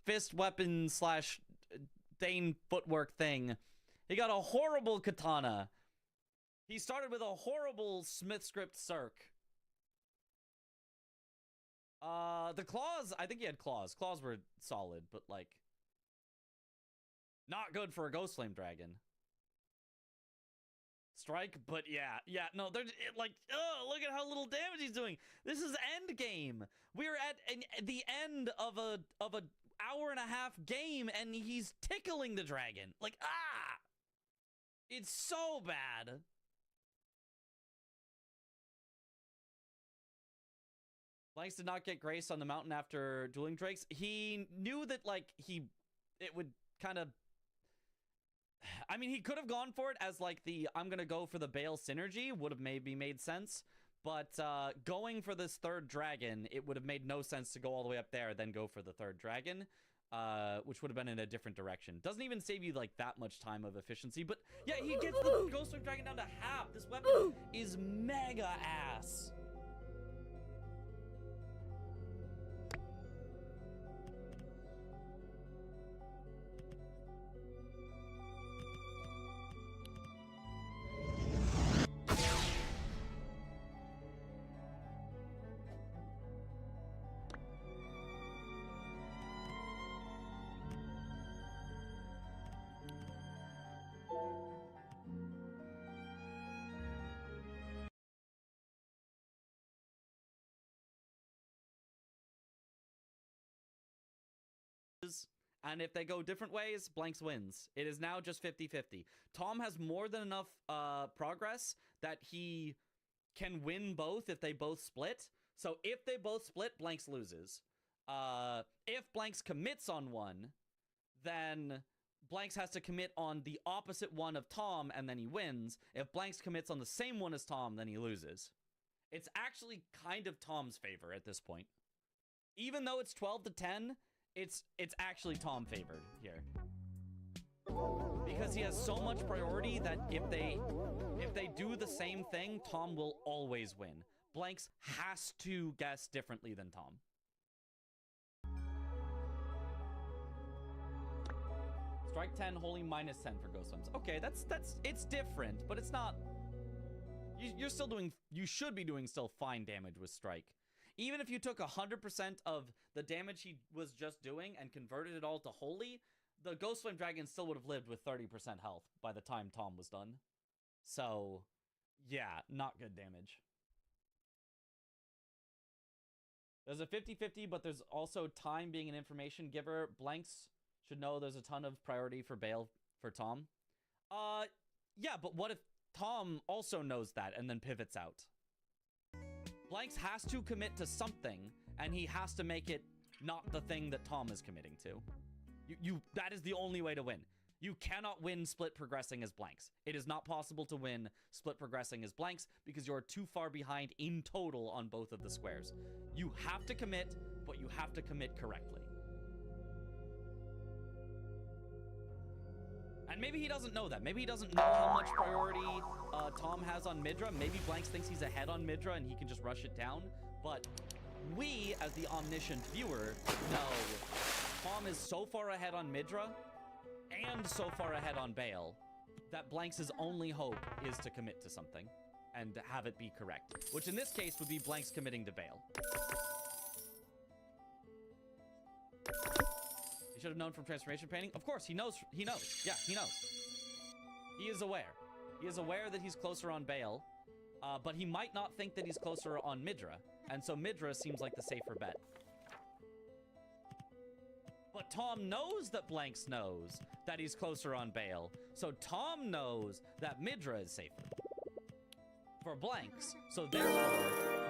fist weapon slash Thane footwork thing. He got a horrible katana. He started with a horrible Smith script circ. The claws, I think he had claws. Claws were solid, but like not good for a Ghost Flame Dragon. Strike, but yeah, no, they're like, oh, look at how little damage he's doing. This is end game. We're at the end of a hour and a half game, and he's tickling the dragon. Like, it's so bad. Blanks did not get grace on the mountain after dueling Drakes. He knew that like it would kind of. I mean, he could have gone for it as like the I'm gonna go for the Bale synergy would have maybe made sense, but going for this third dragon, it would have made no sense to go all the way up there then go for the third dragon, which would have been in a different direction. Doesn't even save you like that much time of efficiency, but yeah, he gets the Ghost Flame Dragon down to half. This weapon is mega ass. And if they go different ways, Blanks wins. It is now just 50-50. Tom has more than enough progress that he can win both if they both split. So if they both split, Blanks loses. If Blanks commits on one, then Blanks has to commit on the opposite one of Tom, and then he wins. If Blanks commits on the same one as Tom, then he loses. It's actually kind of Tom's favor at this point. Even though it's 12-10, it's actually Tom favored here. Because he has so much priority that if they do the same thing, Tom will always win. Blanks has to guess differently than Tom. Strike 10, holy minus 10 for Ghost Flames. Okay, it's different, but it's not. You're still doing. You should be doing still fine damage with Strike. Even if you took 100% of the damage he was just doing and converted it all to holy, the Ghost Flame Dragon still would have lived with 30% health by the time Tom was done. So, yeah, not good damage. There's a 50-50, but there's also time being an information giver. Blanks should know there's a ton of priority for Bale for Tom. Yeah, but what if Tom also knows that and then pivots out? Blanks has to commit to something, and he has to make it not the thing that Tom is committing to. That is the only way to win. You cannot win split progressing as Blanks. It is not possible to win split progressing as Blanks because you're too far behind in total on both of the squares. You have to commit, but you have to commit correctly. And maybe he doesn't know that. Maybe he doesn't know how much priority Tom has on Midra. Maybe Blanks thinks he's ahead on Midra and he can just rush it down. But we, as the omniscient viewer, know Tom is so far ahead on Midra and so far ahead on Bale that Blanks' only hope is to commit to something and have it be correct. Which in this case would be Blanks committing to Bale. He should have known from transformation painting. Of course, he knows. He knows. Yeah, he knows. He is aware. He is aware that he's closer on Bale, but he might not think that he's closer on Midra, and so Midra seems like the safer bet. But Tom knows that Blanks knows that he's closer on Bale, so Tom knows that Midra is safer for Blanks. So therefore,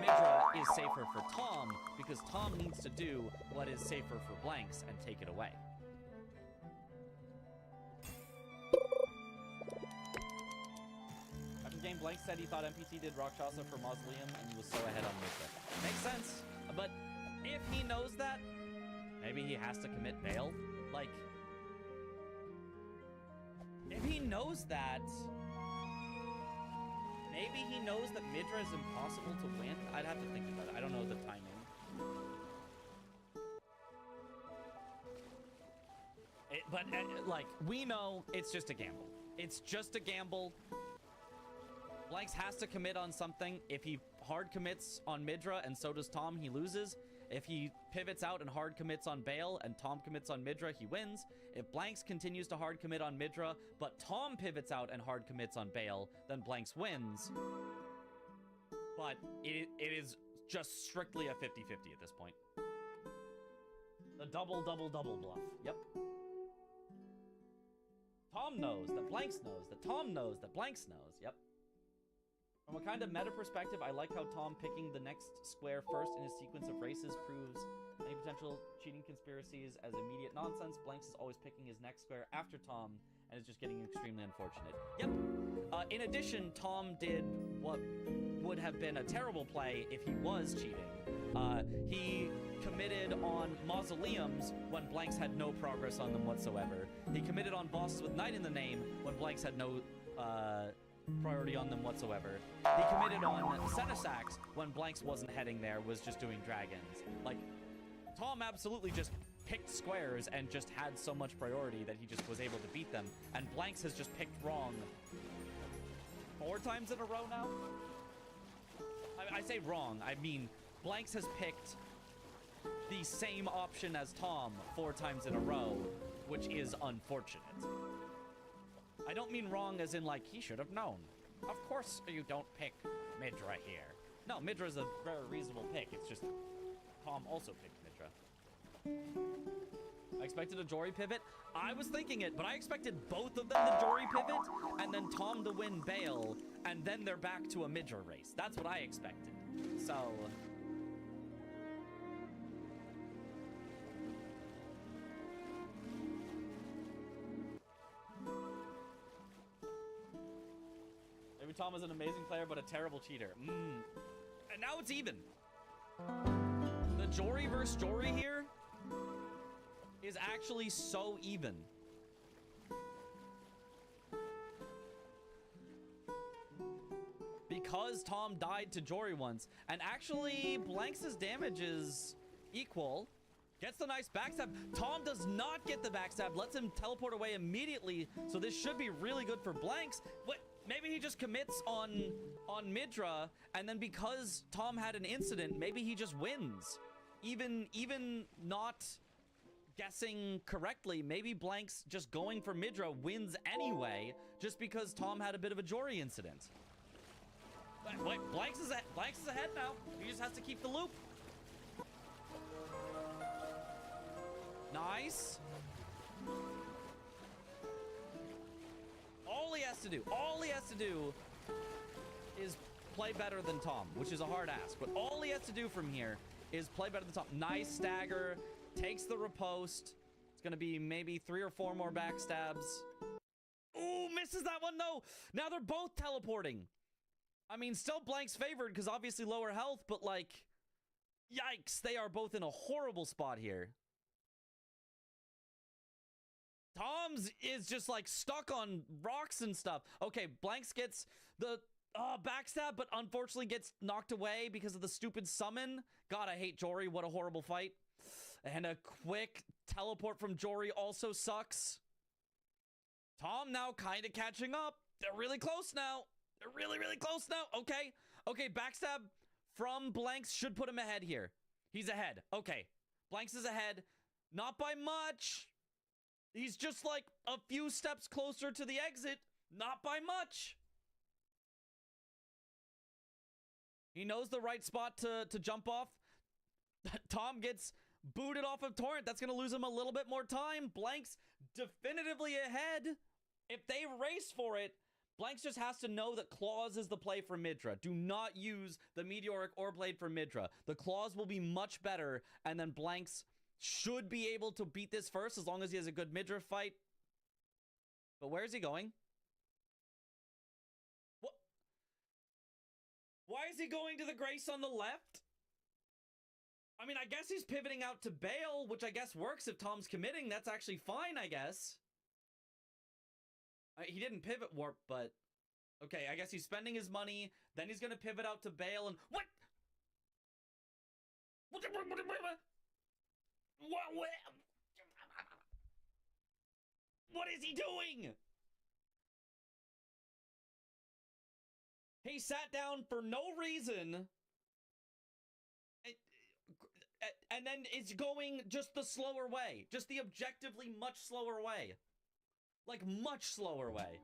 Midra is safer for Tom because Tom needs to do what is safer for Blanks and take it away. After game, Blanks said he thought MPT did Rakshasa for Mausoleum and he was so ahead on Midra. Makes sense, but if he knows that, maybe he has to commit Bale. Like, if he knows that, maybe he knows that Midra is impossible to win. I'd have to think about it. I don't know the timing. Like, we know it's just a gamble. It's just a gamble. Blanks has to commit on something. If he hard commits on Midra and so does Tom, he loses. If he pivots out and hard commits on Bale and Tom commits on Midra, he wins. If Blanks continues to hard commit on Midra, but Tom pivots out and hard commits on Bale, then Blanks wins. But it is just strictly a 50-50 at this point. The double bluff. Yep. Tom knows that Blanks knows that Tom knows that Blanks knows. Yep. From a kind of meta perspective, I like how Tom picking the next square first in his sequence of races proves any potential cheating conspiracies as immediate nonsense. Blanks is always picking his next square after Tom and is just getting extremely unfortunate. Yep. In addition, Tom did what would have been a terrible play if he was cheating. He committed on mausoleums when Blanks had no progress on them whatsoever. He committed on bosses with Knight in the name when Blanks had no priority on them whatsoever. He committed on Senesax when Blanks wasn't heading there, was just doing dragons. Like, Tom absolutely just picked squares and just had so much priority that he just was able to beat them. And Blanks has just picked wrong 4 times in a row now? I say wrong. I mean, Blanks has picked the same option as Tom 4 times in a row, which is unfortunate. I don't mean wrong as in, like, he should have known. Of course you don't pick Midra here. No, Midra is a very reasonable pick. It's just Tom also picked Midra. I expected a Jory pivot. I was thinking it, but I expected both of them to Jory pivot, and then Tom to win Bale, and then they're back to a Midra race. That's what I expected. So... maybe Tom is an amazing player, but a terrible cheater. And now it's even. The Jory versus Jory here is actually so even. Because Tom died to Jory once, and actually Blanks' damage is equal. Gets the nice backstab. Tom does not get the backstab, lets him teleport away immediately, so this should be really good for Blanks. What? Maybe he just commits on Midra, and then because Tom had an incident, maybe he just wins. Even not guessing correctly, maybe Blanks just going for Midra wins anyway, just because Tom had a bit of a Jory incident. Wait, Blanks is ahead now. He just has to keep the loop. Nice. All he has to do is play better than Tom, which is a hard ask. But all he has to do from here is play better than Tom. Nice stagger. Takes the riposte. It's going to be maybe 3 or 4 more backstabs. Ooh, misses that one, though. Now they're both teleporting. I mean, still Blanks favored because obviously lower health, but like, yikes. They are both in a horrible spot here. Tom's is just like stuck on rocks and stuff. Okay, Blanks gets the backstab, but unfortunately gets knocked away because of the stupid summon. God, I hate Jory. What a horrible fight. And a quick teleport from Jory also sucks. Tom now kind of catching up. They're really close now. They're really, really close now. Okay. Okay, backstab from Blanks should put him ahead here. He's ahead. Okay. Blanks is ahead. Not by much. He's just like a few steps closer to the exit. Not by much. He knows the right spot to jump off. Tom gets booted off of Torrent. That's going to lose him a little bit more time. Blanks definitively ahead. If they race for it, Blanks just has to know that Claws is the play for Midra. Do not use the Meteoric or Blade for Midra. The Claws will be much better, and then Blanks should be able to beat this first as long as he has a good Midra fight. But where is he going? What? Why is he going to the Grace on the left? I mean, I guess he's pivoting out to Bale, which I guess works if Tom's committing. That's actually fine, I guess. He didn't pivot warp, but... okay, I guess he's spending his money. Then he's going to pivot out to Bale and... what? What? he doing? He sat down for no reason. And then it's going just the slower way. Just the objectively much slower way. Like, much slower way.